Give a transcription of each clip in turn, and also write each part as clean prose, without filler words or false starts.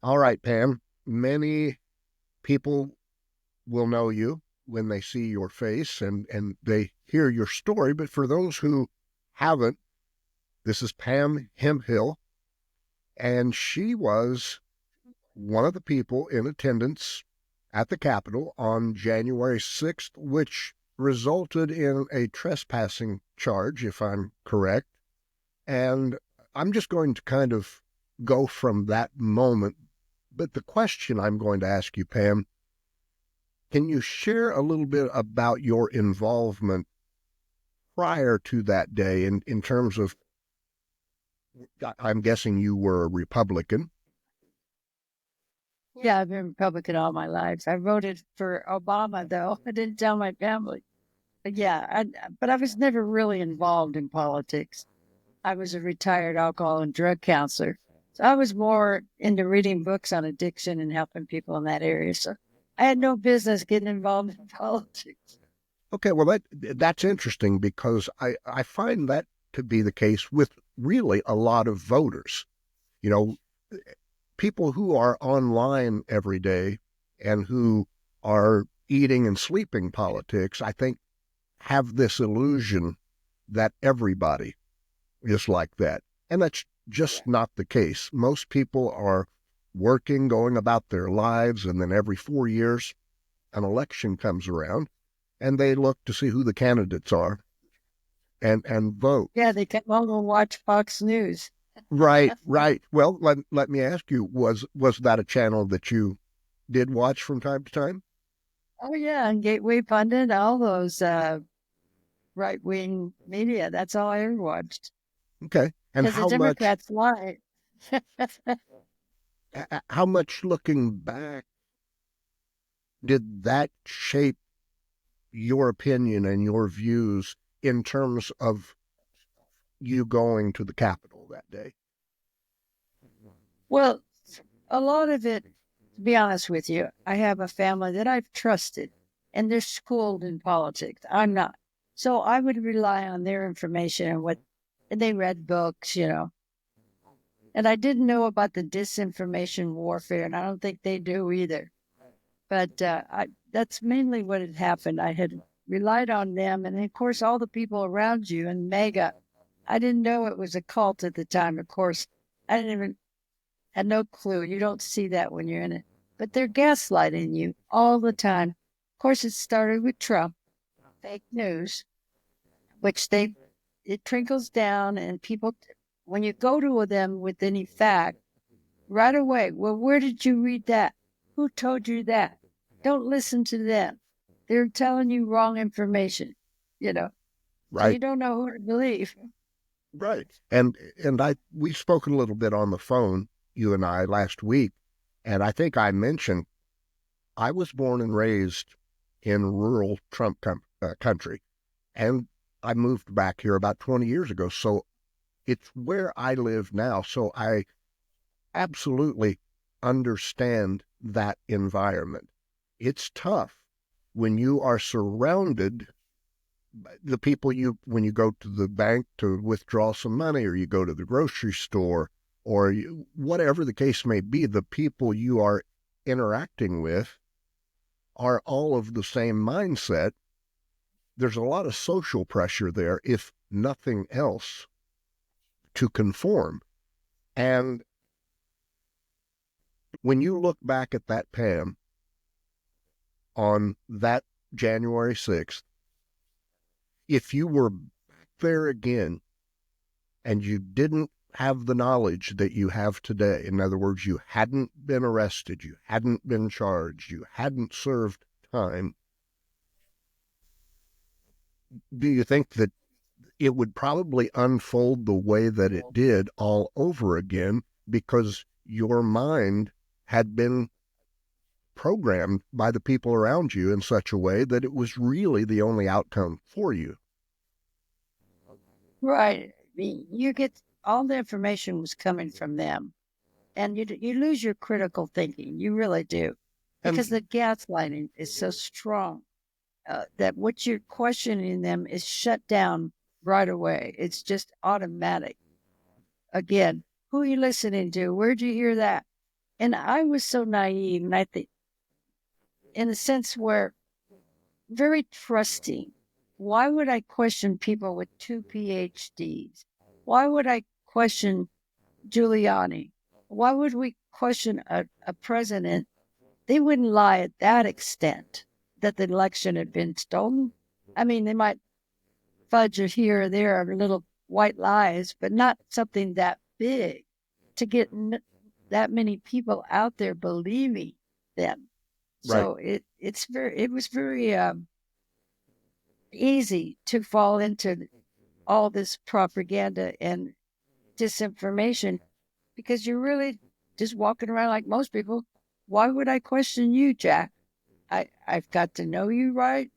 All right, Pam. Many people will know you when they see your face and they hear your story. But for those who haven't, this is Pam Hemphill, and she was one of the people in attendance at the Capitol on January 6th, which resulted in a trespassing charge, if I'm correct. And I'm just going to kind of go from that moment. But the question I'm going to ask you, Pam, can you share a little bit about your involvement prior to that day in terms of, I'm guessing you were a Republican. Yeah, I've been Republican all my life. I voted for Obama, though. I didn't tell my family. But yeah, but I was never really involved in politics. I was a retired alcohol and drug counselor. So I was more into reading books on addiction and helping people in that area. So I had no business getting involved in politics. Okay, well, that's interesting because I find that to be the case with really a lot of voters. You know, people who are online every day and who are eating and sleeping politics, I think, have this illusion that everybody is like that. And that's just not the case. Most people are working, going about their lives, and then every 4 years, an election comes around and they look to see who the candidates are and vote. Yeah, they come home and watch Fox News. Right, right. Well, let me ask you, was that a channel that you did watch from time to time? Oh, yeah, and Gateway Pundit, all those right wing media. That's all I ever watched. Okay. And Because the Democrats lie. how much looking back did that shape your opinion and your views in terms of you going to the Capitol that day? Well, a lot of it, to be honest with you, I have a family that I've trusted and they're schooled in politics. I'm not. So I would rely on their information and and they read books. And I didn't know about the disinformation warfare, and I don't think they do either. But that's mainly what had happened. I had relied on them. And of course, all the people around you and MAGA. I didn't know it was a cult at the time. Of course, I didn't even had no clue. You don't see that when you're in it. But they're gaslighting you all the time. Of course, it started with Trump, fake news, which it trickles down, and people, when you go to them with any fact, right away, well, where did you read that? Who told you that? Don't listen to them. They're telling you wrong information, you know. So Right, you don't know who to believe. right. And we spoke a little bit on the phone, you and I, last week, and I think I mentioned I was born and raised in rural country, and I moved back here about 20 years ago. So it's where I live now. So I absolutely understand that environment. It's tough when you are surrounded by the people when you go to the bank to withdraw some money, or you go to the grocery store, or whatever the case may be, the people you are interacting with are all of the same mindset. There's a lot of social pressure there, if nothing else, to conform. And when you look back at that, Pam, on that January 6th, if you were back there again and you didn't have the knowledge that you have today, in other words, you hadn't been arrested, you hadn't been charged, you hadn't served time, do you think that it would probably unfold the way that it did all over again because your mind had been programmed by the people around you in such a way that it was really the only outcome for you? Right. I mean, you get all the information was coming from them, and you lose your critical thinking. You really do, because And the gaslighting is so strong that what you're questioning them is shut down right away. It's just automatic. Again, who are you listening to? Where'd you hear that? And I was so naive, and I think, in a sense, where very trusting. Why would I question people with 2 PhDs? Why would I question Giuliani? Why would we question a president? They wouldn't lie at that extent that the election had been stolen. I mean, they might fudge it here or there, or little white lies, but not something that big to get that many people out there believing them. Right. So it was very easy to fall into all this propaganda and disinformation because you're really just walking around like most people. Why would I question you, Jack? I've got to know you, right?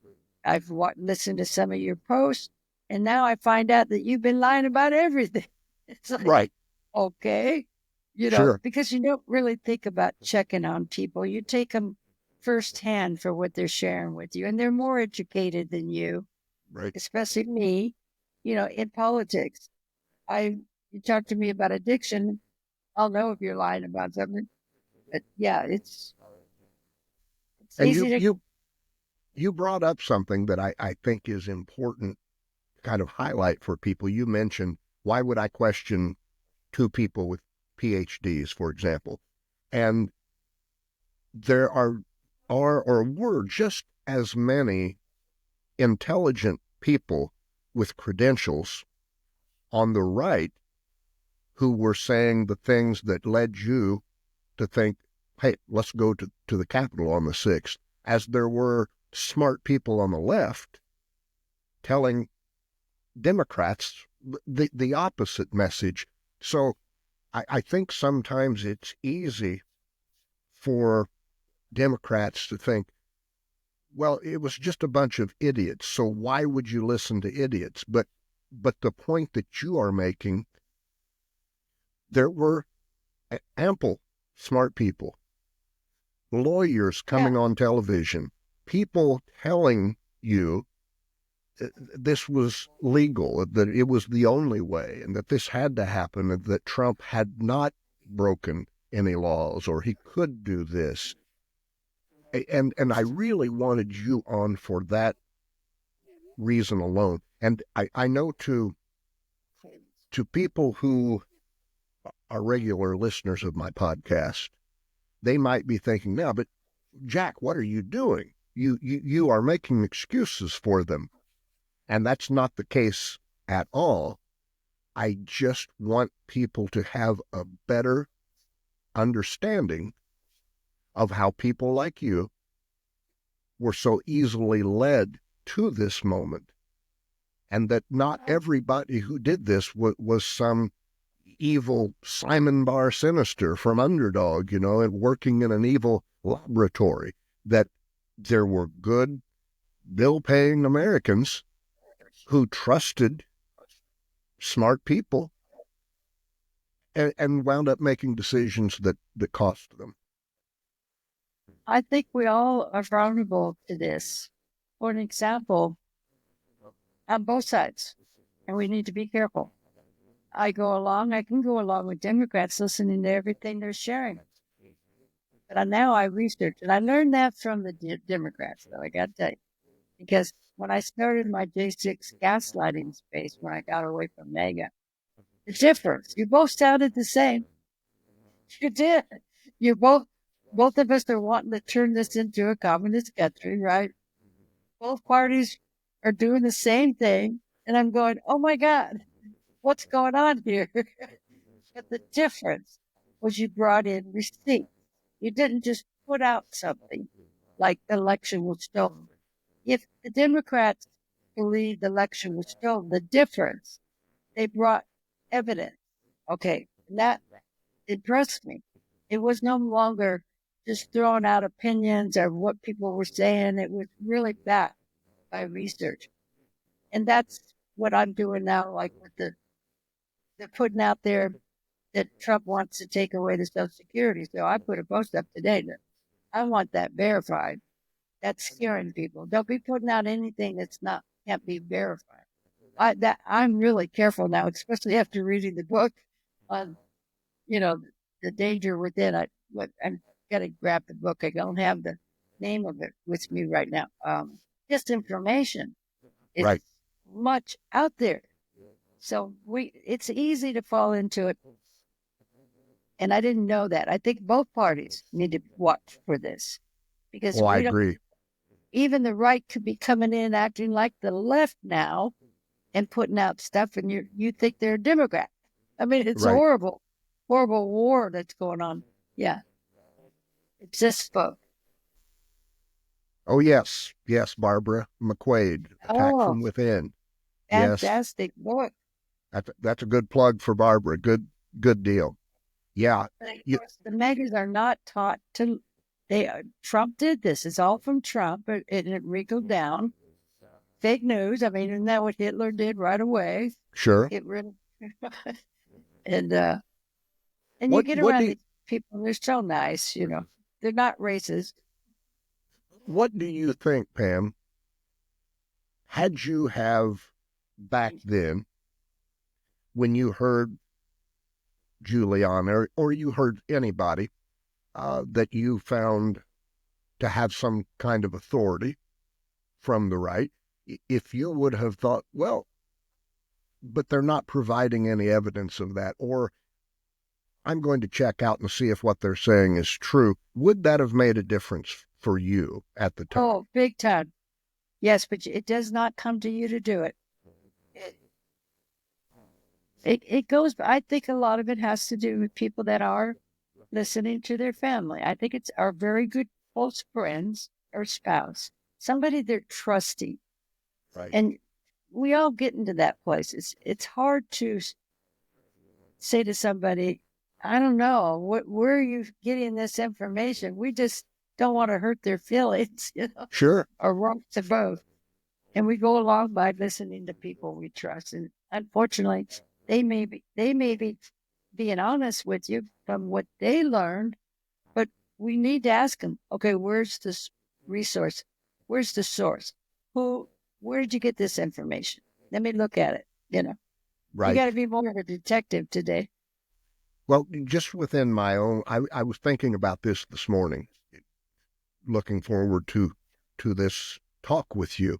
I've listened to some of your posts, and now I find out that you've been lying about everything. It's like, Right. okay, Sure. because you don't really think about checking on people. You take them firsthand for what they're sharing with you, and they're more educated than you, Right. especially me, in politics. You talk to me about addiction, I'll know if you're lying about something. But yeah, it's And easy to. you brought up something that I think is important to kind of highlight for people. You mentioned, why would I question two people with PhDs, for example? And there are or were just as many intelligent people with credentials on the right who were saying the things that led you to think, hey, let's go to the Capitol on the 6th, as there were smart people on the left telling Democrats the opposite message. So I think sometimes it's easy for Democrats to think, well, it was just a bunch of idiots, so why would you listen to idiots? But the point that you are making, there were ample smart people, lawyers Yeah, coming on television, people telling you this was legal, that it was the only way, and that this had to happen, and that Trump had not broken any laws, or he could do this. And I really wanted you on for that reason alone. And I know to people who are regular listeners of my podcast, they might be thinking, now, but Jack, what are you doing? You are making excuses for them. And that's not the case at all. I just want people to have a better understanding of how people like you were so easily led to this moment, and that not everybody who did this was some evil Simon Bar Sinister from Underdog, and working in an evil laboratory, that there were good, bill-paying Americans who trusted smart people and wound up making decisions that cost them. I think we all are vulnerable to this. For an example, on both sides, and we need to be careful. I can go along with Democrats listening to everything they're sharing. But now I researched, and I learned that from the Democrats, though, I got to tell you. Because when I started my J6 gaslighting space, when I got away from MAGA, the difference, you both sounded the same. You did. You both of us are wanting to turn this into a communist country, right? Both parties are doing the same thing. And I'm going, oh my God, what's going on here? But the difference was you brought in receipts. You didn't just put out something like the election was stolen. If the Democrats believed the election was stolen, the difference, they brought evidence. Okay, and that impressed me. It was no longer just throwing out opinions of what people were saying. It was really backed by research. And that's what I'm doing now, like with the putting out there that Trump wants to take away the Social Security. So I put a post up today that I want that verified. That's scaring people. Don't be putting out anything that's not can't be verified. I'm really careful now, especially after reading the book on, the danger within. what I've got to grab the book. I don't have the name of it with me right now. Disinformation is Right. much out there. So it's easy to fall into it. And I didn't know that. I think both parties need to watch for this because Oh, I we don't, agree. even the right could be coming in acting like the left now and putting out stuff, and you think they're a Democrat. I mean, it's Right. horrible, horrible war that's going on. Yeah, it's just folk. Oh, yes. Yes, Barbara McQuaid, Attack Oh, from Within. Yes. fantastic book. That's a good plug for Barbara. Good deal. Yeah. But of You, course, the megas are not taught to. Trump did this. It's all from Trump, it wrinkled down. Fake news. I mean, isn't that what Hitler did right away? sure. Get rid of and uh and you get What around do these people, they're so nice, they're not racist. what do you think, Pam? Had you have back then when you heard Juliana or you heard anybody that you found to have some kind of authority from the right, if you would have thought, well, but they're not providing any evidence of that, or I'm going to check out and see if what they're saying is true, would that have made a difference for you at the time? Oh, big time. Yes, but it does not come to you to do it. It goes, I think a lot of it has to do with people that are listening to their family. I think it's our very good close friends or spouse, somebody they're trusting. Right. And we all get into that place. It's hard to say to somebody, I don't know, where are you getting this information? We just don't want to hurt their feelings, Sure. or wrong to both. And we go along by listening to people we trust. And unfortunately, they may be being honest with you from what they learned, but we need to ask them, okay, where's this resource? Where's the source? Where did you get this information? Let me look at it. You Right. got to be more of a detective today. Well, just within my own, I was thinking about this morning, looking forward to this talk with you.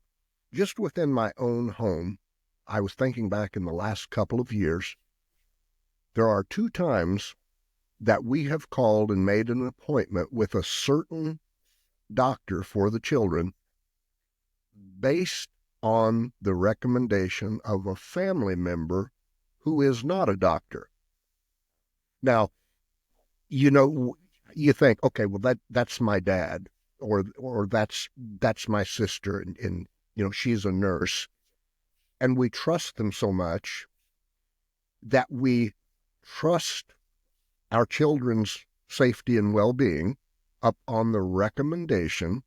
Just within my own home, I was thinking back in the last couple of years, there are 2 times that we have called and made an appointment with a certain doctor for the children based on the recommendation of a family member who is not a doctor. Now, you think, okay, well that's my dad, or that's my sister, and she's a nurse, and we trust them so much that we trust our children's safety and well-being up on the recommendation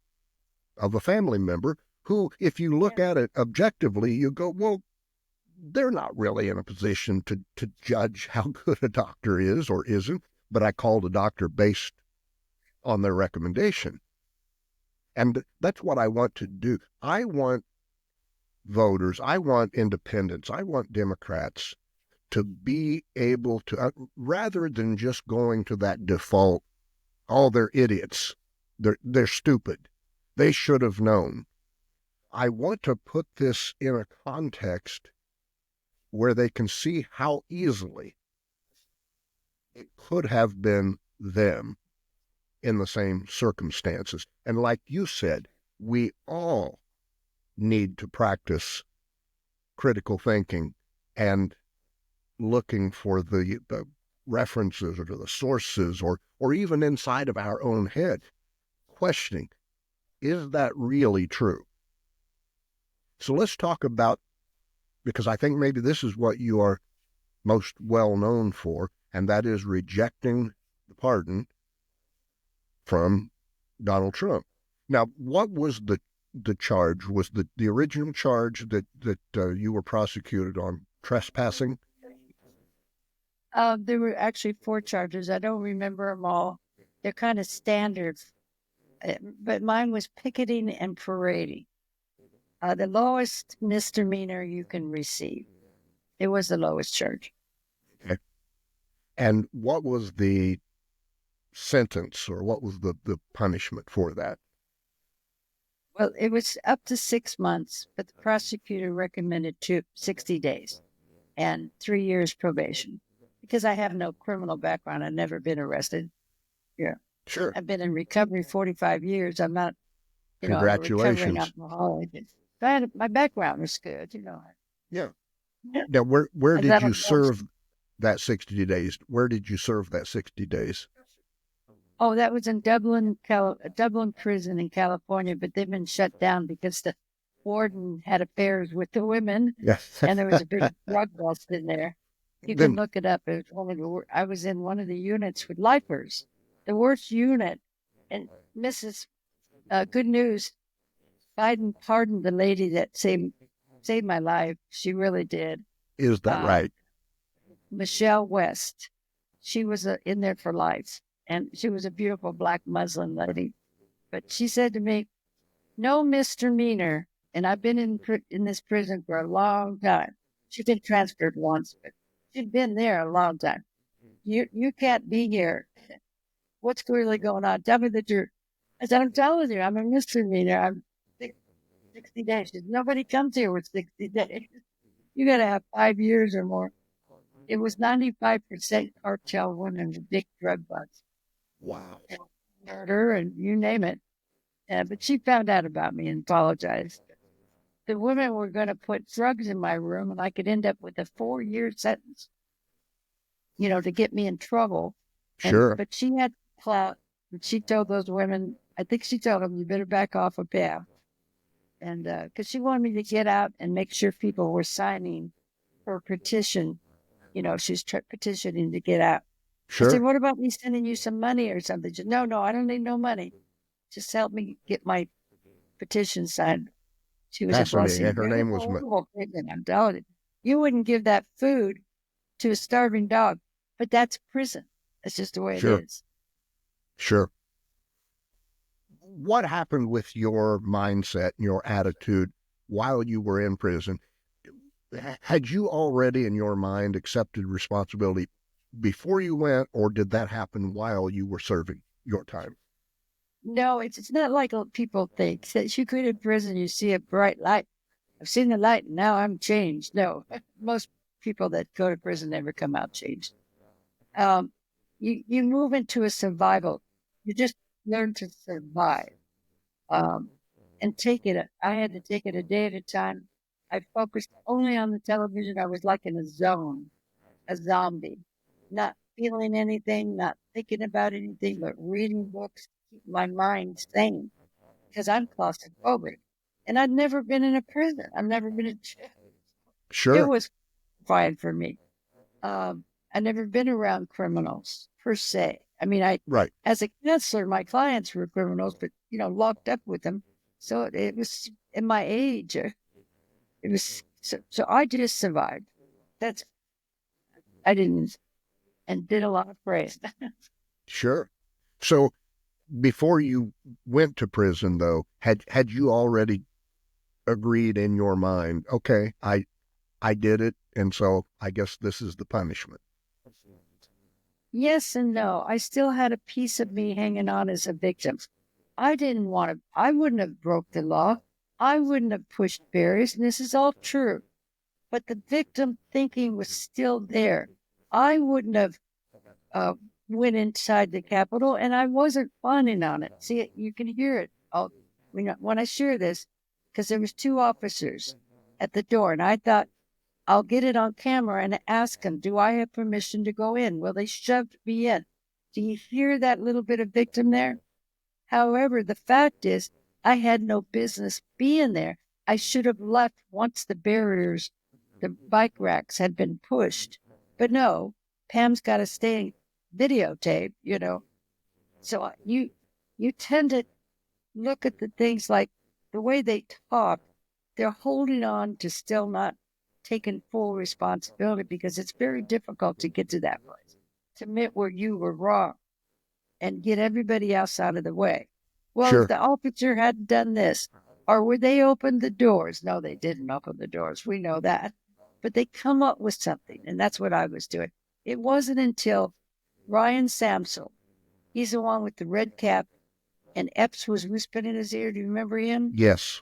of a family member who, if you look at it objectively, you go, well, they're not really in a position to judge how good a doctor is or isn't, but I called a doctor based on their recommendation. And that's what I want to do. I want voters, I want independents, I want Democrats to be able to, rather than just going to that default, oh, they're idiots, they're stupid, they should have known. I want to put this in a context where they can see how easily it could have been them in the same circumstances. And like you said, we all need to practice critical thinking and looking for the references or the sources, or even inside of our own head, questioning, is that really true? So let's talk about, because I think maybe this is what you are most well known for, and that is rejecting the pardon from Donald Trump. Now, what was the charge? Was the original charge that you were prosecuted on trespassing? There were actually 4 charges. I don't remember them all. They're kind of standard, but mine was picketing and parading. The lowest misdemeanor you can receive. It was the lowest charge. Okay. And what was the sentence, or what was the punishment for that? Well, it was up to 6 months, but the prosecutor recommended 60 days and 3 years probation because I have no criminal background. I've never been arrested. Yeah. Sure. I've been in recovery 45 years. I'm not, a recovering Congratulations. alcoholic. But my background is good, Yeah. Yeah. Now, where And did that'll you go. serve that 60 days? Where did you serve that 60 days? Oh, that was in Dublin prison in California, but they've been shut down because the warden had affairs with the women, Yes. and there was a big drug bust in there. You can Then look it up. It was I was in one of the units with lifers, the worst unit. And Mrs. Good news, Biden pardoned the lady that saved my life. She really did. is that right? Michelle West. She was in there for life, and she was a beautiful black Muslim lady. But she said to me, "No misdemeanor." And I've been in this prison for a long time. She'd been transferred once, but she'd been there a long time. You can't be here. What's really going on? Tell me the truth. I said, "I'm telling you, I'm a misdemeanor. I'm 60 days." She said, "Nobody comes here with 60 days. You got to have 5 years or more." It was 95% cartel women with big drug busts, Wow. murder, and you name it. But she found out about me and apologized. The women were going to put drugs in my room, and I could end up with a 4-year sentence, to get me in trouble. Sure. But she had clout, and she told those women, I think she told them, "You better back off of Pam." And because she wanted me to get out and make sure people were signing her petition. She's petitioning to get out. I said, Sure. "What about me sending you some money or something?" She said, No, I don't need no money. Just help me get my petition signed. She was a Fascinating. blessing. And her Very name was horrible prison, I'm telling you. You wouldn't give that food to a starving dog, but that's prison. That's just the way it Sure. is. Sure. What happened with your mindset and your attitude while you were in prison? Had you already in your mind accepted responsibility before you went, or did that happen while you were serving your time? No, it's not like people think that you go to prison, you see a bright light. I've seen the light, and now I'm changed. No, most people that go to prison never come out changed. You move into a survival. You just learn to survive, and take it. I had to take it a day at a time. I focused only on the television. I was like in a zone, a zombie, not feeling anything, not thinking about anything, but reading books, keep my mind sane because I'm claustrophobic. And I'd never been in a prison. I've never been in jail. It Sure. was fine for me. I've never been around criminals per se. I mean, Right. as a counselor, my clients were criminals, but locked up with them. So it was in my age. It was so I just survived. That's I didn't and did a lot of praying. Sure. So before you went to prison, though, had you already agreed in your mind, okay, I did it, and so I guess this is the punishment? Yes and no. I still had a piece of me hanging on as a victim. I didn't want to. I wouldn't have broke the law. I wouldn't have pushed barriers, and this is all true. But the victim thinking was still there. I wouldn't have went inside the Capitol, and I wasn't planning on it. See, you can hear it. When I share this, because there was 2 officers at the door, and I thought I'll get it on camera and ask them, "Do I have permission to go in?" Well, they shoved me in. Do you hear that little bit of victim there? However, the fact is, I had no business being there. I should have left once the barriers, the bike racks had been pushed. But no, Pam's got to stay videotape, So you tend to look at the things like the way they talk. They're holding on to still not taking full responsibility because it's very difficult to get to that place, to admit where you were wrong and get everybody else out of the way. Well, if Sure. the officer hadn't done this, or would they open the doors? No, they didn't open the doors. We know that. But they come up with something, and that's what I was doing. It wasn't until Ryan Samsel He's the one with the red cap, and Epps was whispering in his ear. Do you remember him? Yes.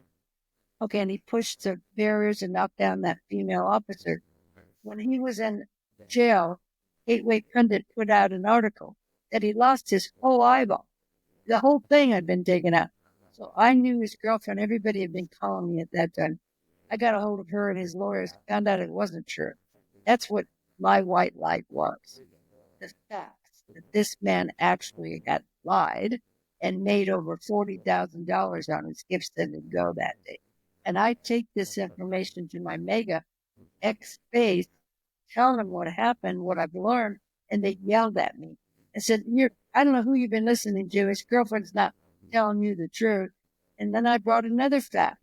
Okay, and he pushed the barriers and knocked down that female officer. When he was in jail, Gateway Pundit put out an article that he lost his whole eyeball. The whole thing had been taken out. So I knew his girlfriend. Everybody had been calling me at that time. I got a hold of her and his lawyers, found out it wasn't true. That's what my white light was. The facts that this man actually had lied and made over $40,000 on his gifts that would go that day. And I take this information to my MAGA ex-base, tell them what happened, what I've learned, and they yelled at me and said, I don't know who you've been listening to. His girlfriend's not telling you the truth. And then I brought another fact,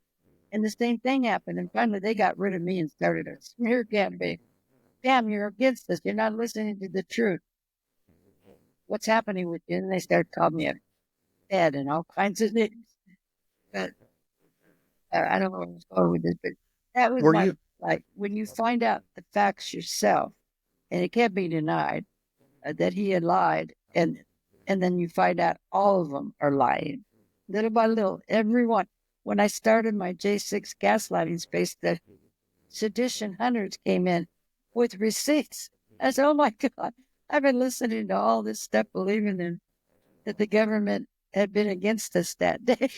and the same thing happened. And finally, they got rid of me and started a smear campaign. Pam, you're against us. You're not listening to the truth. What's happening with you? And they started calling me a bed and all kinds of things. But I don't know where I was going with this, but that was like when you find out the facts yourself, and it can't be denied that he had lied, and then you find out all of them are lying, little by little, everyone. When I started my J6 gaslighting space, the sedition hunters came in with receipts. I said, "Oh my God, I've been listening to all this stuff, believing in that the government had been against us that day."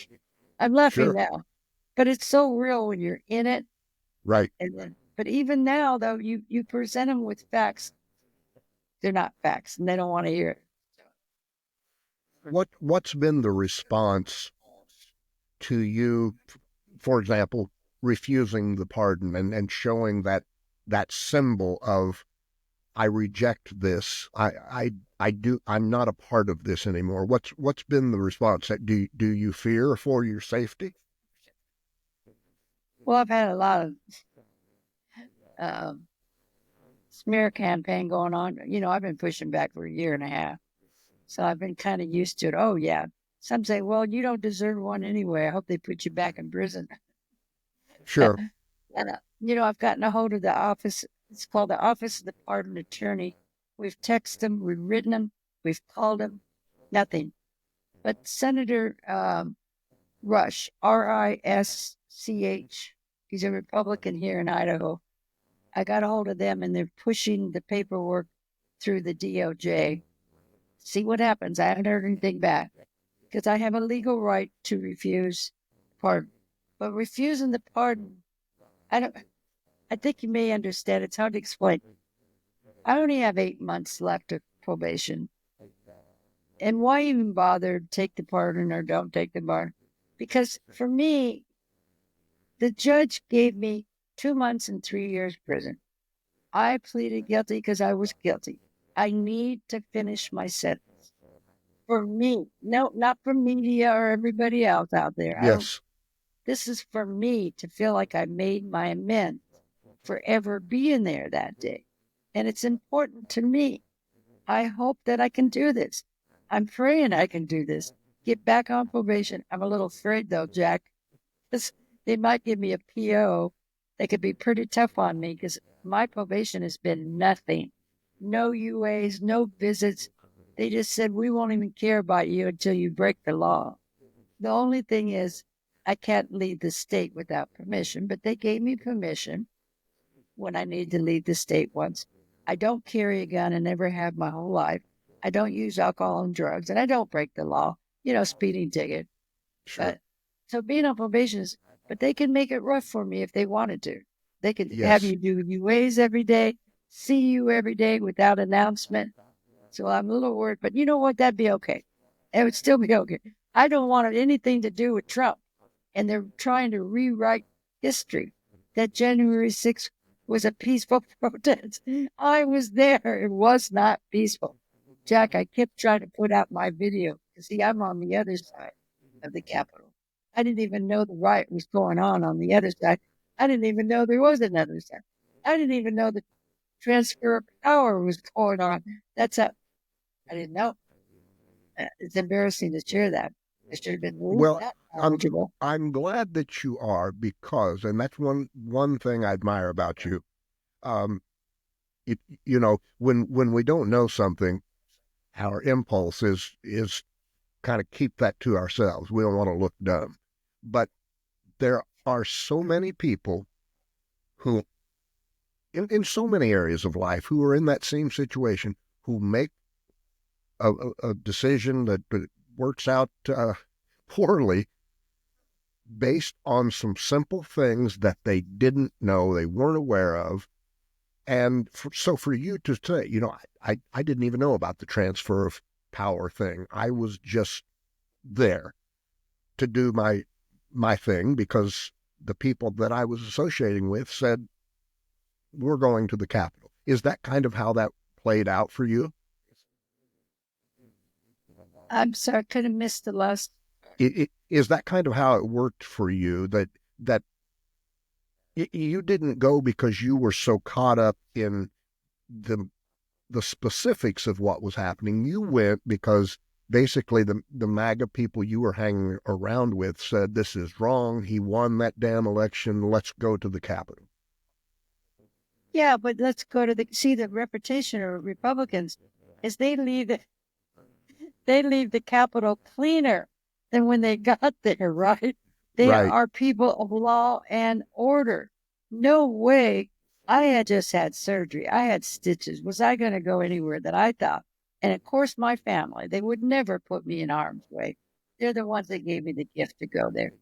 I'm laughing now, but it's so real when you're in it. Right. But even now, though, you present them with facts. They're not facts, and they don't want to hear it. What's been the response to you, for example, refusing the pardon and showing that symbol of, I reject this. I'm not a part of this anymore. What's been the response? Do you fear for your safety? Well, I've had a lot of smear campaign going on. I've been pushing back for a year and a half. So I've been kind of used to it. Oh, yeah. Some say, well, you don't deserve one anyway. I hope they put you back in prison. Sure. And, I've gotten a hold of the office. It's called the Office of the Pardon Attorney. We've texted them. We've written them. We've called them. Nothing. But Senator Rush, Risch, he's a Republican here in Idaho. I got a hold of them, and they're pushing the paperwork through the DOJ. See what happens. I haven't heard anything back because I have a legal right to refuse pardon. But refusing the pardon, I think you may understand. It's hard to explain. I only have 8 months left of probation. And why even bother? Take the pardon or don't take the pardon? Because for me, the judge gave me 2 months and 3 years prison. I pleaded guilty because I was guilty. I need to finish my sentence. For me, no, not for media or everybody else out there. Yes. This is for me to feel like I made my amends for ever being there that day. And it's important to me. I hope that I can do this. I'm praying I can do this. Get back on probation. I'm a little afraid though, Jack, because they might give me a PO. They could be pretty tough on me because my probation has been nothing. No UAs, no visits. They just said, we won't even care about you until you break the law. The only thing is, I can't leave the state without permission, but they gave me permission when I needed to leave the state once. I don't carry a gun and never have my whole life. I don't use alcohol and drugs, and I don't break the law. Speeding ticket. Sure. So being on probation is, but they can make it rough for me if they wanted to. They could have you do UAs every day, see you every day without announcement. So I'm a little worried, but you know what? That'd be okay. It would still be okay. I don't want anything to do with Trump. And they're trying to rewrite history. That January 6th was a peaceful protest. I was there. It was not peaceful. Jack, I kept trying to put out my video. See, I'm on the other side of the Capitol. I didn't even know the riot was going on the other side. I didn't even know there was another side. I didn't even know the transfer of power was going on. I didn't know. It's embarrassing to share that. I should have been well. I'm glad that you are, because, and that's one thing I admire about you. When we don't know something, our impulse is kind of keep that to ourselves. We don't want to look dumb. But there are so many people who, in so many areas of life, who are in that same situation, who make a decision that works out poorly based on some simple things that they didn't know, they weren't aware of. And so for you to say, I didn't even know about the transfer of power thing. I was just there to do my thing because the people that I was associating with said, we're going to the Capitol. Is that kind of how that played out for you? I'm sorry, I could have missed the last. Is that kind of how it worked for you, that you didn't go because you were so caught up in the specifics of what was happening? You went because basically the MAGA people you were hanging around with said, this is wrong. He won that damn election. Let's go to the Capitol. Yeah, but let's go to the reputation of Republicans is they leave the Capitol cleaner than when they got there, right? They Right. are people of law and order. No way. I had just had surgery. I had stitches. Was I going to go anywhere that I thought? And of course, my family, they would never put me in harm's way. They're the ones that gave me the gift to go there.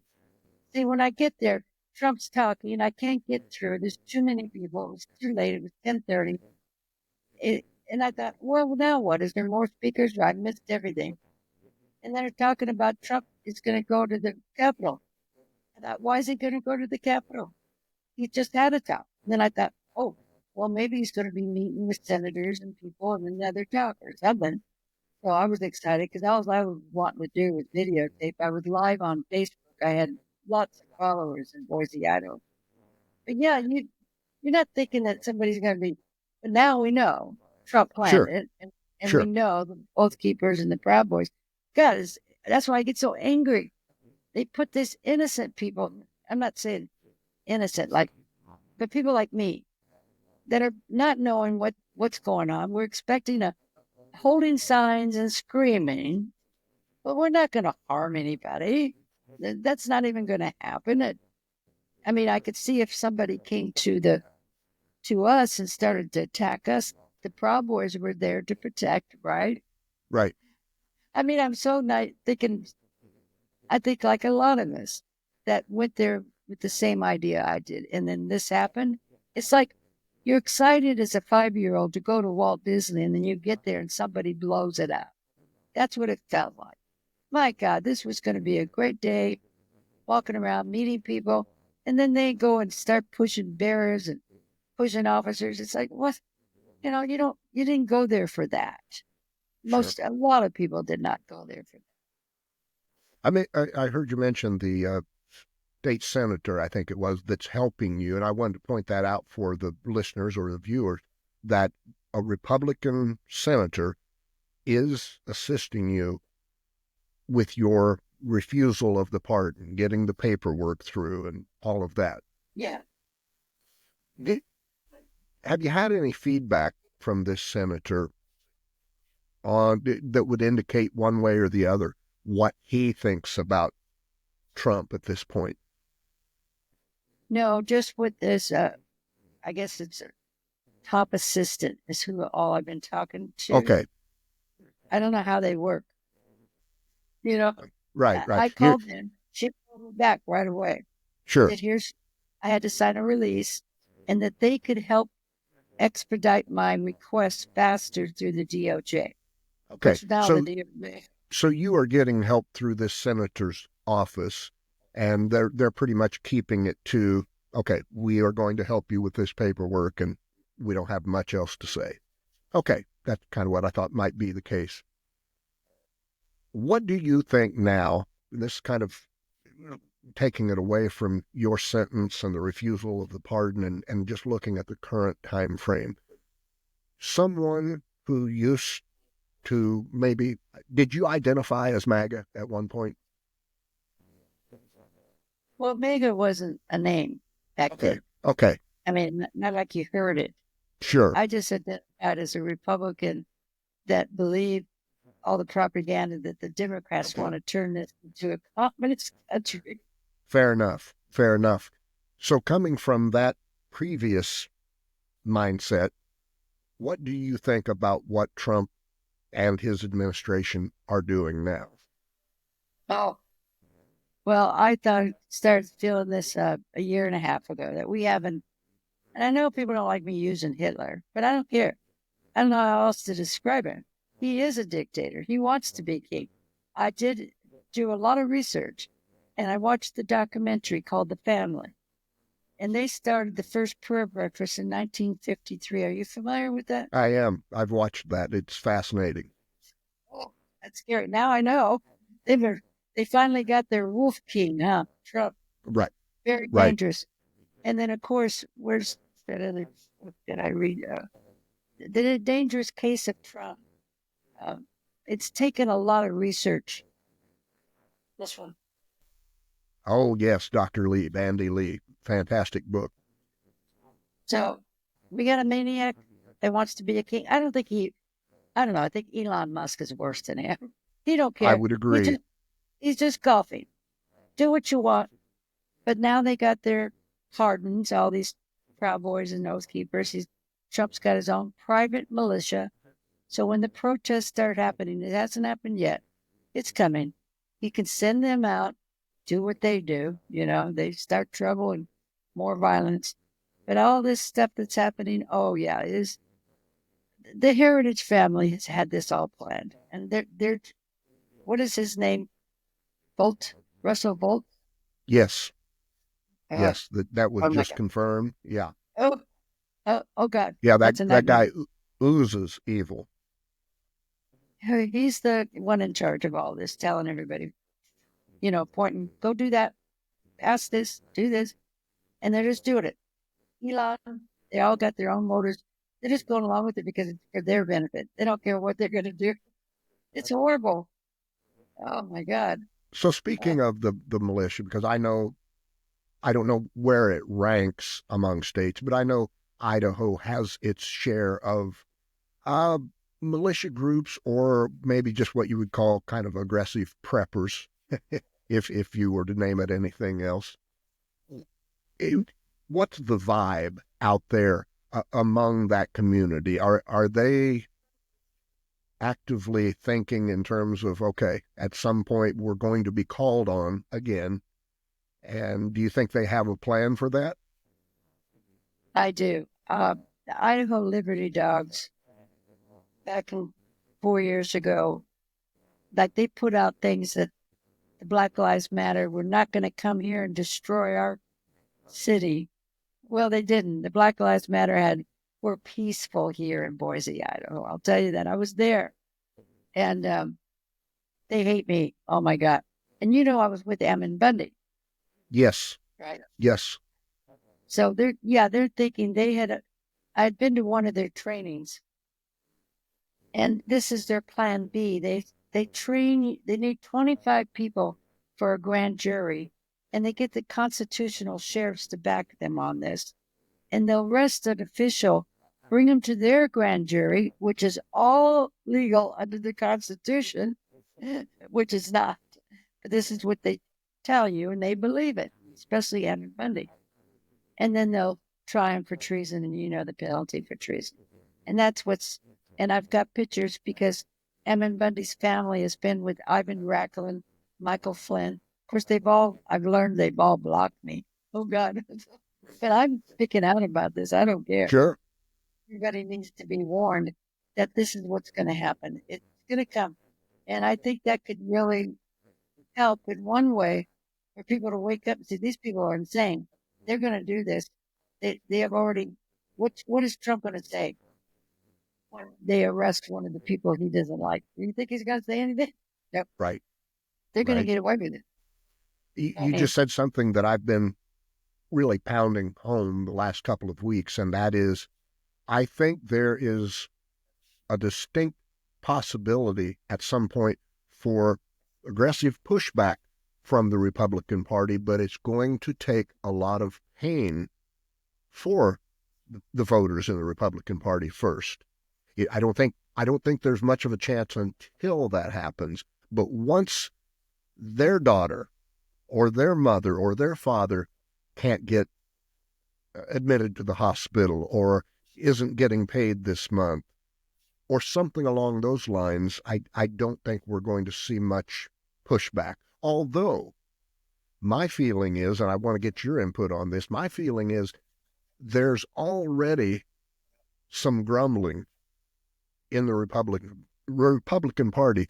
See, when I get there, Trump's talking and I can't get through. There's too many people. It was too late. It was 10:30. And I thought, well, now what? Is there more speakers? I missed everything. And then they're talking about Trump is going to go to the Capitol. I thought, why is he going to go to the Capitol? He just had a talk. And then I thought, oh, well, maybe he's going to be meeting with senators and people and another talk or something. So I was excited because all I was wanting to do was videotape. I was live on Facebook. I had lots of followers in Boise, Idaho. But yeah, you're not thinking that somebody's going to be. But now we know Trump planned Sure. it, and Sure. we know the Oath Keepers and the Proud Boys. God, that's why I get so angry. They put this innocent people. I'm not saying innocent, but people like me that are not knowing what's going on. We're expecting holding signs and screaming, but we're not going to harm anybody. That's not even going to happen. I mean, I could see if somebody came to us and started to attack us. The Proud Boys were there to protect, right? Right. I mean, I'm so not thinking. I think like a lot of us that went there with the same idea I did, and then this happened. It's like you're excited as a 5-year-old to go to Walt Disney, and then you get there and somebody blows it up. That's what it felt like. My God, this was going to be a great day, walking around, meeting people, and then they go and start pushing barriers and pushing officers. It's like, what? You didn't go there for that. Sure. A lot of people did not go there for that. I mean, I heard you mention the state senator, I think it was, that's helping you. And I wanted to point that out for the listeners or the viewers, that a Republican senator is assisting you with your refusal of the pardon, getting the paperwork through and all of that. Yeah. Have you had any feedback from this senator on that would indicate one way or the other what he thinks about Trump at this point? No, just with this, I guess it's a top assistant is who all I've been talking to. Okay. I don't know how they work. Right. I called him. She called me back right away. Sure. That I had to sign a release and that they could help expedite my request faster through the DOJ. Okay. So you are getting help through this senator's office, and they're pretty much keeping it to, okay, we are going to help you with this paperwork, and we don't have much else to say. Okay, that's kind of what I thought might be the case. What do you think now, this kind of taking it away from your sentence and the refusal of the pardon and just looking at the current time frame, someone who used to maybe, did you identify as MAGA at one point? Well, MAGA wasn't a name back then. Okay. I mean, not like you heard it. Sure. I just said that as a Republican that believed all the propaganda that the Democrats want to turn this into a communist country. Fair enough. Fair enough. So coming from that previous mindset, what do you think about what Trump and his administration are doing now? Oh, well, I started feeling this a year and a half ago that we haven't, and I know people don't like me using Hitler, but I don't care. I don't know how else to describe him. He is a dictator. He wants to be king. I did do a lot of research, and I watched the documentary called The Family. And they started the first prayer breakfast in 1953. Are you familiar with that? I am. I've watched that. It's fascinating. Oh, that's scary. Now I know. They finally got their wolf king, huh? Trump. Right. Very Right. dangerous. And then, of course, where's that other book that I read? The Dangerous Case of Trump. It's taken a lot of research. This one. Oh, yes, Dr. Lee, Bandy Lee. Fantastic book. So we got a maniac that wants to be a king. I don't know. I think Elon Musk is worse than him. He don't care. I would agree. He's just golfing. Do what you want. But now they got their pardons, all these Proud Boys and Oath Keepers. Trump's got his own private militia. So when the protests start happening, it hasn't happened yet. It's coming. He can send them out, do what they do. They start trouble and more violence. But all this stuff that's happening, oh yeah, is the Heritage family has had this all planned. And they're what is his name? Russell Bolt? Yes. Yes, that was oh just confirmed. Yeah. Oh God. Yeah, that guy oozes evil. He's the one in charge of all this, telling everybody, pointing, go do that, ask this, do this. And they're just doing it. Elon, they all got their own motives. They're just going along with it because it's for their benefit. They don't care what they're going to do. It's horrible. Oh my God. So speaking of the militia, because I don't know where it ranks among states, but I know Idaho has its share of militia groups, or maybe just what you would call kind of aggressive preppers, if you were to name it anything else. What's the vibe out there among that community? Are they actively thinking in terms of, okay, at some point we're going to be called on again? And do you think they have a plan for that? I do. The Idaho Liberty Dogs, back 4 years ago, like they put out things that the Black Lives Matter were not going to come here and destroy our city. Well, they didn't. The Black Lives Matter were peaceful here in Boise, Idaho. I'll tell you that. I was there. And they hate me. Oh, my God. And I was with Ammon Bundy. Yes. Right. Yes. So they're thinking I'd been to one of their trainings. And this is their plan B. They need 25 people for a grand jury. And they get the constitutional sheriffs to back them on this. And they'll arrest an official, bring him to their grand jury, which is all legal under the Constitution, which is not. But this is what they tell you, and they believe it, especially Ammon Bundy. And then they'll try him for treason, and the penalty for treason. And and I've got pictures because Ammon Bundy's family has been with Ivan Racklin, Michael Flynn. Of course, I've learned they've all blocked me. Oh, God. But I'm speaking out about this. I don't care. Sure. Everybody needs to be warned that this is what's going to happen. It's going to come. And I think that could really help in one way for people to wake up and say, these people are insane. They're going to do this. They have already, what is Trump going to say when they arrest one of the people he doesn't like? Do you think he's going to say anything? No. Right. They're going to get away with it. You just said something that I've been really pounding home the last couple of weeks, and that is, I think there is a distinct possibility at some point for aggressive pushback from the Republican Party, but it's going to take a lot of pain for the voters in the Republican Party first. I don't think I don't think there's much of a chance until that happens. But once their daughter or their mother or their father can't get admitted to the hospital or isn't getting paid this month or something along those lines, I don't think we're going to see much pushback. Although my feeling is, and I want to get your input on this, my feeling is there's already some grumbling in the Republican Party,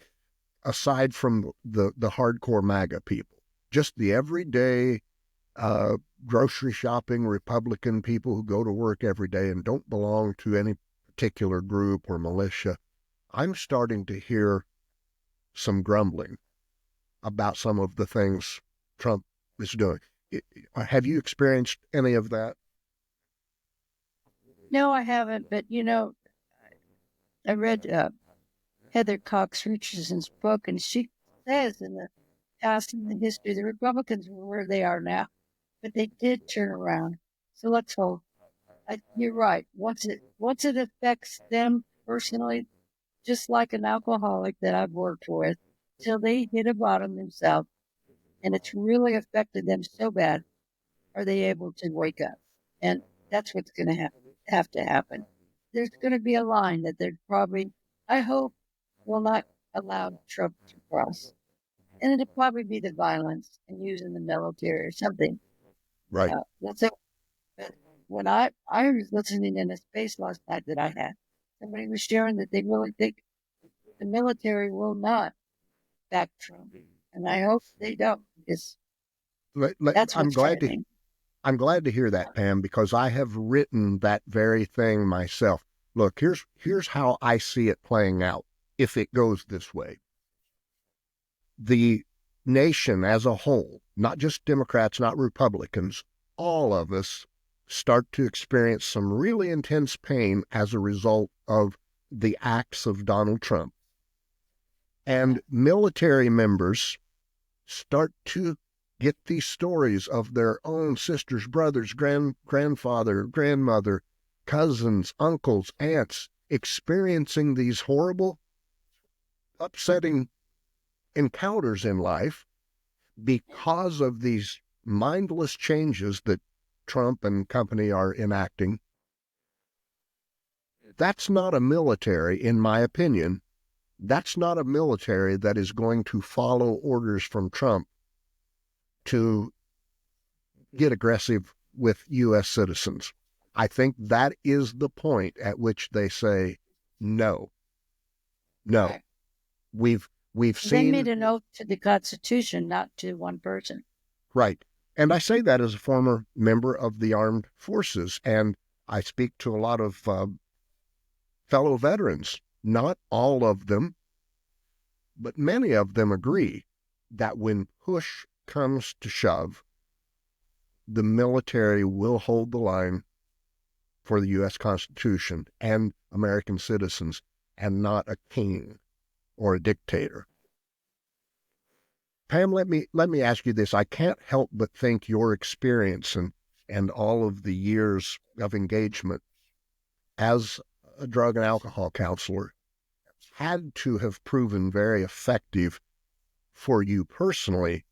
aside from the hardcore MAGA people, just the everyday grocery shopping Republican people who go to work every day and don't belong to any particular group or militia. I'm starting to hear some grumbling about some of the things Trump is doing. Have you experienced any of that? No, I haven't. But, I read Heather Cox Richardson's book, and she says in the past, in the history, the Republicans were where they are now, but they did turn around. So let's hope. You're right. Once it affects them personally, just like an alcoholic that I've worked with, till they hit a bottom themselves, and it's really affected them so bad, are they able to wake up? And that's what's going to have to happen. There's going to be a line that they're probably, I hope, will not allow Trump to cross. And it'll probably be the violence and using the military or something. Right. That's it. But when I was listening in a space last night that I had, somebody was sharing that they really think the military will not back Trump. And I hope they don't, because that's I'm what's glad to happening. I'm glad to hear that, Pam, because I have written that very thing myself. Look, here's how I see it playing out if it goes this way. The nation as a whole, not just Democrats, not Republicans, all of us start to experience some really intense pain as a result of the acts of Donald Trump. And military members start to get these stories of their own sisters, brothers, grandfather, grandmother, cousins, uncles, aunts experiencing these horrible, upsetting encounters in life because of these mindless changes that Trump and company are enacting. That's not a military, in my opinion. That's not a military that is going to follow orders from Trump to get aggressive with U.S. citizens. I think that is the point at which they say, no, no. Right. We've They made seen, an oath to the Constitution, not to one person. right. And I say that as a former member of the armed forces, and I speak to a lot of fellow veterans. Not all of them, but many of them agree that when push comes to shove, the military will hold the line for the U.S. Constitution and American citizens, and not a king or a dictator. Pam, let me ask you this. I can't help but think your experience and all of the years of engagement as a drug and alcohol counselor had to have proven very effective for you personally,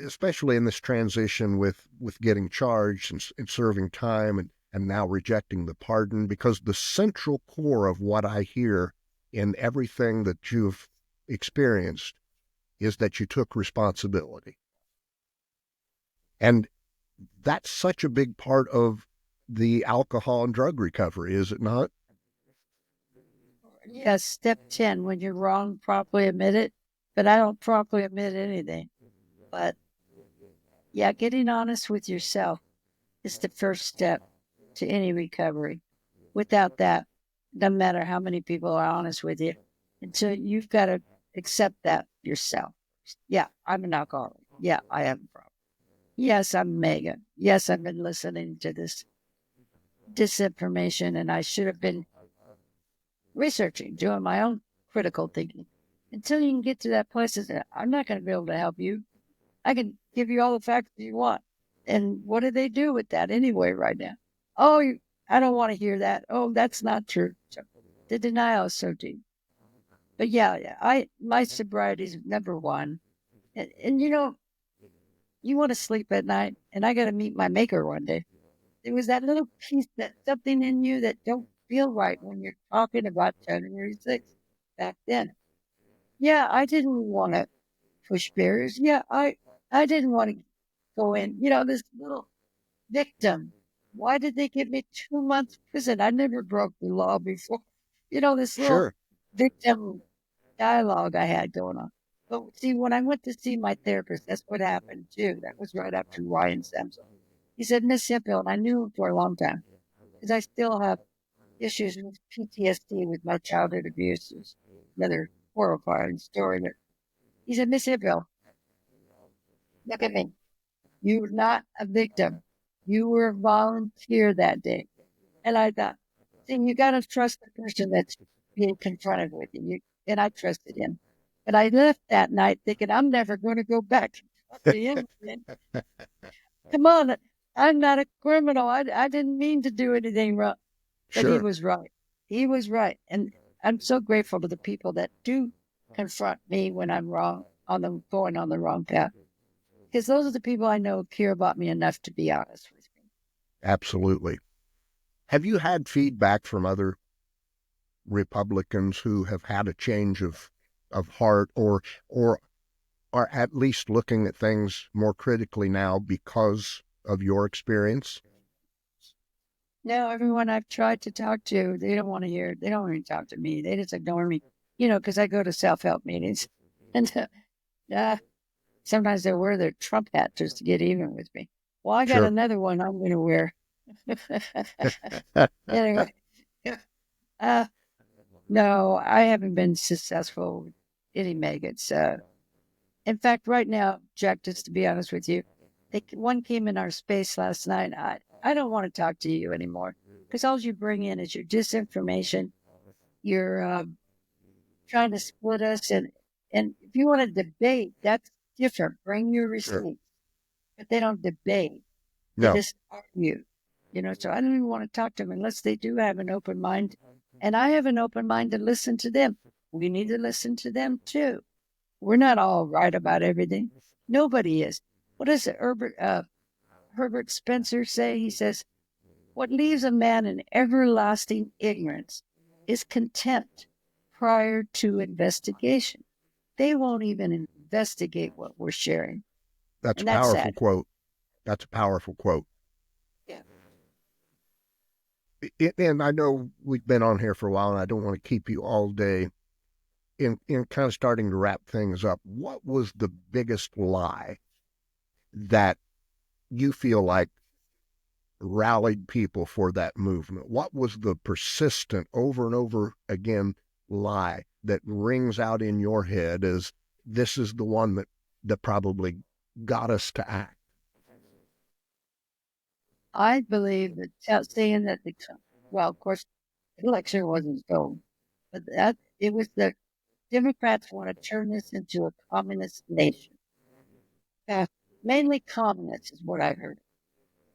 especially in this transition with getting charged and serving time and now rejecting the pardon, because the central core of what I hear in everything that you've experienced is that you took responsibility. And that's such a big part of the alcohol and drug recovery, is it not? Yes, step 10, when you're wrong, properly admit it. But I don't properly admit anything. But yeah, getting honest with yourself is the first step to any recovery. Without that, no matter how many people are honest with you, until you've got to accept that yourself. Yeah, I'm an alcoholic. Yeah, I have a problem. Yes, I'm MAGA. Yes, I've been listening to this disinformation, and I should have been researching, doing my own critical thinking. Until you can get to that place, I'm not going to be able to help you. I can give you all the facts you want. And what do they do with that anyway right now? Oh, I don't want to hear that. Oh, that's not true. So The denial is so deep. But yeah, my sobriety is number one. And you want to sleep at night, and I got to meet my maker one day. There was that little piece, that something in you that don't feel right when you're talking about January 6th back then. Yeah, I didn't want to push barriers. Yeah, I didn't want to go in. This little victim. Why did they give me 2 months prison? I never broke the law before. This little Sure. victim dialogue I had going on. But see, when I went to see my therapist, that's what happened too. That was right after Ryan Sampson. He said, Miss Hemphill, and I knew him for a long time because I still have issues with PTSD with my childhood abuse. It's another horrifying story. But he said, Miss Hemphill, look at me. You were not a victim. You were a volunteer that day. And I thought, see, you got to trust the person that's being confronted with you. And I trusted him. But I left that night thinking, I'm never going to go back to talk to him again. Come on, I'm not a criminal. I didn't mean to do anything wrong. But Sure. he was right. He was right. And I'm so grateful to the people that do confront me when I'm wrong, going on the wrong path. Because those are the people I know care about me enough to be honest with me. Absolutely. Have you had feedback from other Republicans who have had a change of heart or are at least looking at things more critically now because of your experience? No, everyone I've tried to talk to, they don't want to hear. They don't want to talk to me. They just ignore me, because I go to self-help meetings. And sometimes they wear their Trump hat just to get even with me. Well, I got Sure. another one I'm going to wear. Anyway, no, I haven't been successful with any maggots. In fact, right now, Jack, just to be honest with you, one came in our space last night. I don't want to talk to you anymore because all you bring in is your disinformation. You're trying to split us. And if you want to debate, that's different. Bring your receipts. Sure. But they don't debate. They No. just argue. So I don't even want to talk to them unless they do have an open mind. And I have an open mind to listen to them. We need to listen to them too. We're not all right about everything. Nobody is. What does Herbert Spencer say? He says, what leaves a man in everlasting ignorance is contempt prior to investigation. They won't even investigate what we're sharing. That's a And that's powerful sad. quote. That's a powerful quote. Yeah. And I know we've been on here for a while, and I don't want to keep you all day. In kind of starting to wrap things up, what was the biggest lie that you feel like rallied people for that movement? What was the persistent, over and over again lie that rings out in your head as this is the one that probably got us to act? I believe that saying that of course, the election wasn't stolen, but that it was the Democrats want to turn this into a communist nation. Mainly communist is what I heard.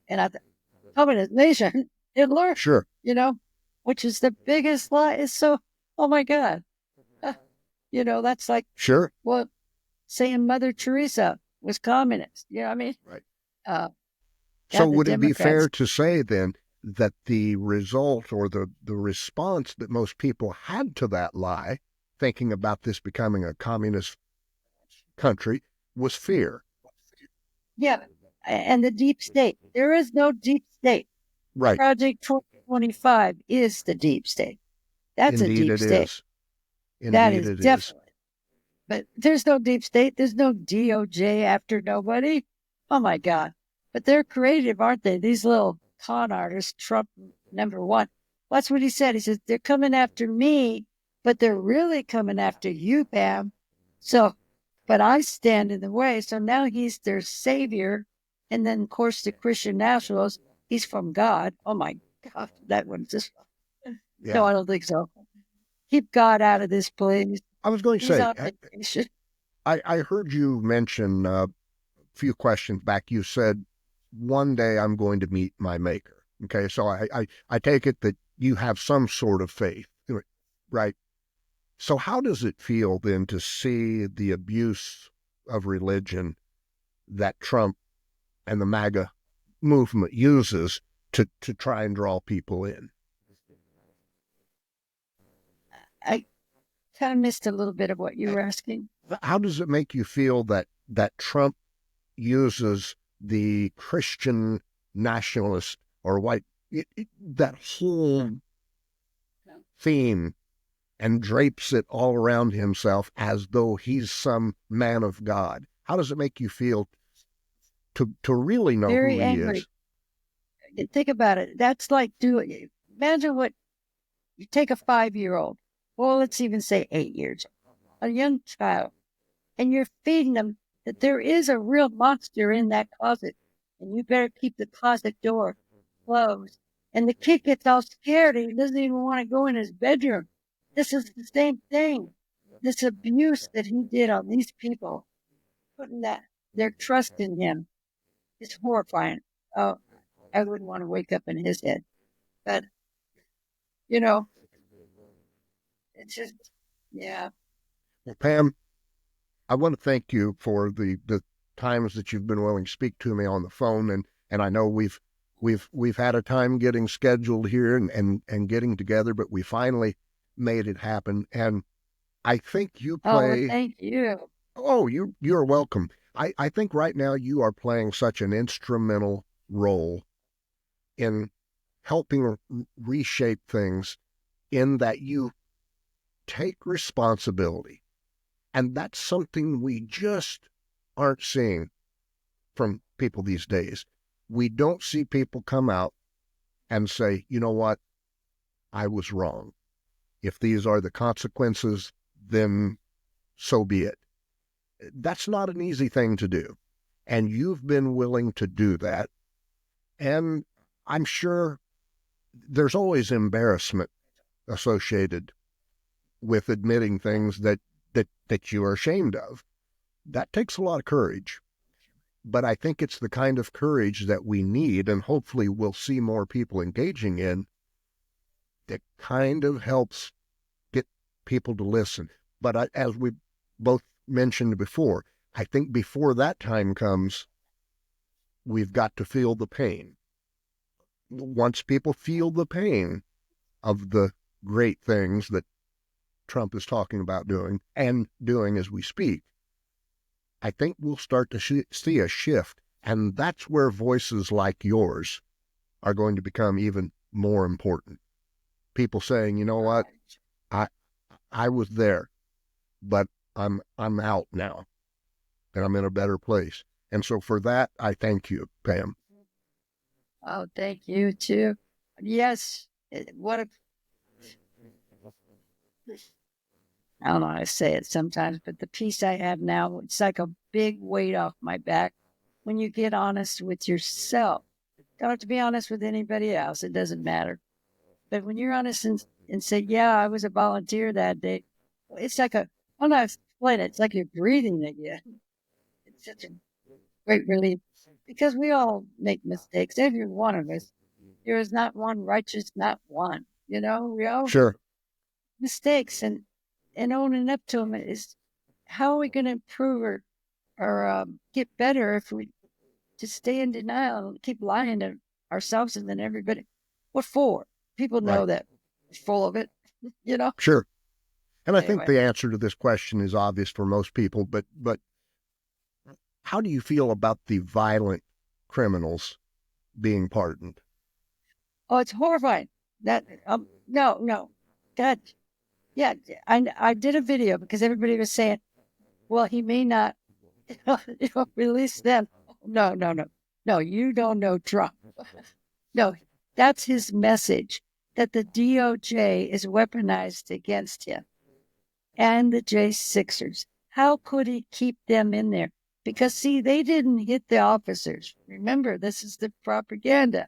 And I thought, communist nation, Hitler, Sure. Which is the biggest lie. It's so, oh my God. That's like, Sure. well, saying Mother Teresa was communist. You know what I mean? Right. So the would it be fair Democrats. to say then that the result or the response that most people had to that lie, thinking about this becoming a communist country, was fear? Yeah. And the deep state. There is no deep state. Right. Project 2025 is the deep state. That's a Indeed deep it state. is. That Indeed is it is. definitely. But there's no deep state. There's no DOJ after nobody. Oh my God. But they're creative, aren't they? These little con artists, Trump number one. That's what he said. He says, they're coming after me, but they're really coming after you, Pam. So, but I stand in the way. So now he's their savior. And then, of course, the Christian nationals, he's from God. Oh my God. That one's just, Yeah. no, I don't think so. Keep God out of this, please. I was going to He's say, on vacation. I heard you mention a few questions back. You said, one day I'm going to meet my maker. Okay, so I take it that you have some sort of faith. Right. So how does it feel then to see the abuse of religion that Trump and the MAGA movement uses to try and draw people in? I kind of missed a little bit of what you were asking. How does it make you feel that Trump uses the Christian nationalist or white, that whole theme, and drapes it all around himself as though he's some man of God? How does it make you feel to really know Very who he angry. is? Think about it. That's like doing, imagine what you take a 5-year-old, well, let's even say 8 years, a young child, and you're feeding them that there is a real monster in that closet, and you better keep the closet door closed. And the kid gets all scared and he doesn't even want to go in his bedroom. This is the same thing. This abuse that he did on these people, putting their trust in him, is horrifying. Oh, I wouldn't want to wake up in his head. But, you know, it's just, yeah. Well, Pam, I want to thank you for the times that you've been willing to speak to me on the phone, and I know we've had a time getting scheduled here and getting together, but we finally made it happen. And I think you Oh, well, play. thank you. Oh, you're welcome. I think right now you are playing such an instrumental role in helping reshape things, in that you take responsibility. And that's something we just aren't seeing from people these days. We don't see people come out and say, you know what, I was wrong. If these are the consequences, then so be it. That's not an easy thing to do. And you've been willing to do that. And I'm sure there's always embarrassment associated with admitting things that you are ashamed of. That takes a lot of courage. But I think it's the kind of courage that we need, and hopefully we'll see more people engaging in, that kind of helps get people to listen. But as we both mentioned before, I think before that time comes, we've got to feel the pain. Once people feel the pain of the great things that Trump is talking about doing, and doing as we speak, I think we'll start to see a shift. And that's where voices like yours are going to become even more important. People saying, you know what, I was there, but I'm out now, and I'm in a better place. And so for that, I thank you, Pam. Oh, thank you too. Yes. What a, I don't know how to say it sometimes, but the peace I have now, it's like a big weight off my back when you get honest with yourself. Don't have to be honest with anybody else. It doesn't matter. But when you're honest and say, yeah, I was a volunteer that day, it's like I don't know how to explain it. It's like you're breathing again. It's such a great relief because we all make mistakes. Every one of us. There is not one righteous, not one. We all Sure. mistakes, and owning up to them is how are we going to improve or get better if we just stay in denial and keep lying to ourselves and then everybody. What for? People know Right. that we're full of it. Sure. And I think Anyway, the answer to this question is obvious for most people, but how do you feel about the violent criminals being pardoned? oh, it's horrifying. That no, that yeah. I did a video because everybody was saying, well, he may not release them. No. You don't know Trump. No, that's his message, that the DOJ is weaponized against him and the J6ers. How could he keep them in there? Because, see, they didn't hit the officers. Remember, this is the propaganda.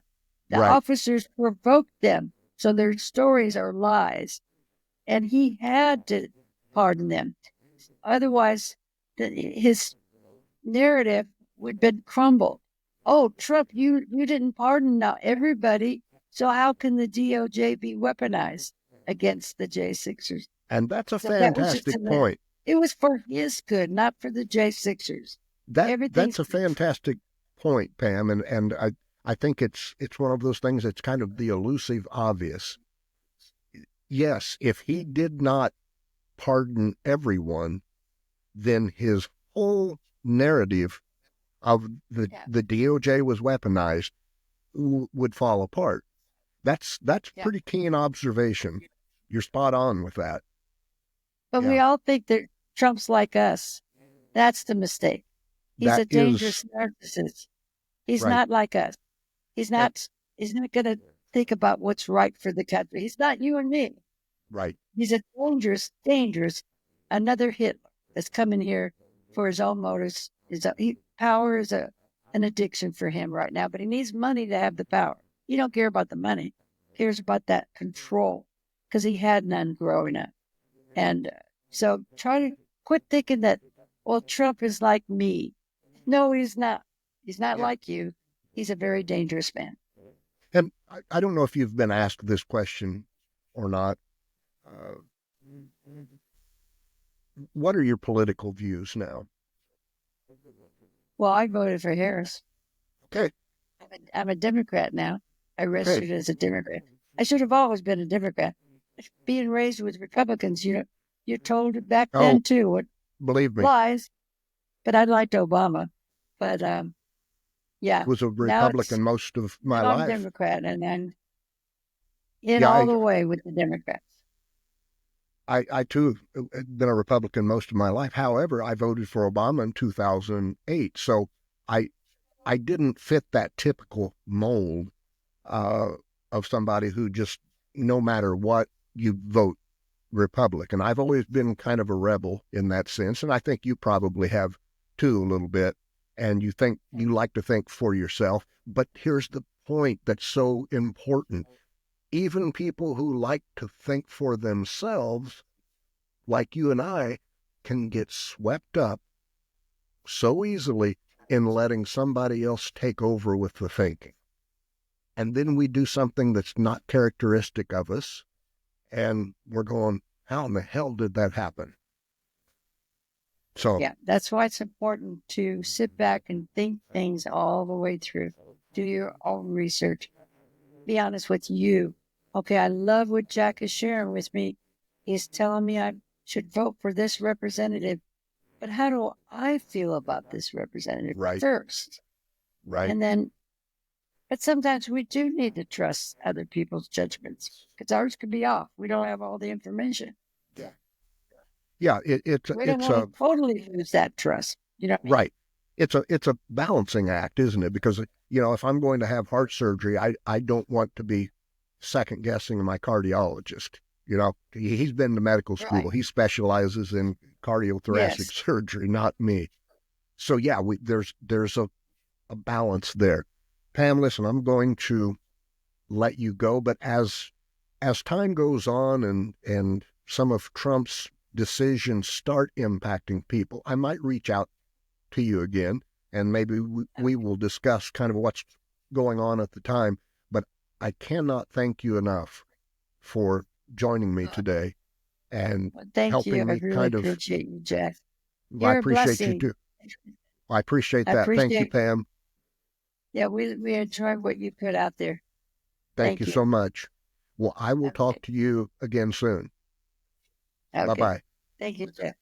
The Right. officers provoked them, so their stories are lies. And he had to pardon them. Otherwise, his narrative would have been crumbled. Oh, Trump, you didn't pardon now everybody, so how can the DOJ be weaponized? against the J6ers. And that's a So that was just fantastic point. it was for his good, not for the J6ers. That's a fantastic point, Pam, and I think it's one of those things that's kind of the elusive obvious. Yes, if he did not pardon everyone, then his whole narrative of the DOJ was weaponized would fall apart. That's pretty keen observation. You're spot on with that. But we all think that Trump's like us. That's the mistake. He's a dangerous narcissist. He's not like us. He's not going to think about what's right for the country. He's not you and me. Right. He's a dangerous, another Hitler that's coming here for his own motives. Power is an addiction for him right now, but he needs money to have the power. He don't care about the money. He cares about that control because he had none growing up. And so try to quit thinking that, well, Trump is like me. No, he's not. He's not like you. He's a very dangerous man. And I don't know if you've been asked this question or not. What are your political views now? Well, I voted for Harris. Okay. I'm a Democrat now. I registered as a Democrat. I should have always been a Democrat. Being raised with Republicans, you're told back then too. What believe me, lies. But I liked Obama. But yeah, was a Republican most of my life. I'm a Democrat, and I'm in all the way with the Democrats. I too have been a Republican most of my life. However, I voted for Obama in 2008, so I didn't fit that typical mold of somebody who just, no matter what, you vote Republican. I've always been kind of a rebel in that sense, and I think you probably have too, a little bit. And you like to think for yourself. But here's the point that's so important. Even people who like to think for themselves, like you and I, can get swept up so easily in letting somebody else take over with the thinking. And then we do something that's not characteristic of us, and we're going, how in the hell did that happen? So yeah, that's why it's important to sit back and think things all the way through. Do your own research. Be honest with you. Okay, I love what Jack is sharing with me. He's telling me I should vote for this representative. But how do I feel about this representative first? Right. And then, but sometimes we do need to trust other people's judgments because ours could be off. We don't have all the information. Yeah, we don't want to totally lose that trust. You know what I mean? Right. It's a balancing act, isn't it? Because, if I'm going to have heart surgery, I don't want to be second guessing my cardiologist. He's been to medical school. Right. He specializes in cardiothoracic surgery, not me. So yeah, there's a balance there. Pam, listen, I'm going to let you go, but as time goes on and some of Trump's decisions start impacting people, I might reach out to you again, and maybe we will discuss kind of what's going on at the time. But I cannot thank you enough for joining me today and helping me. I really appreciate you, Jack. I appreciate you too. I appreciate that. Thank you, Pam. Yeah, we enjoy what you put out there. Thank you so much. Well, I will talk to you again soon. Okay. Bye-bye. Thank you, Jeff.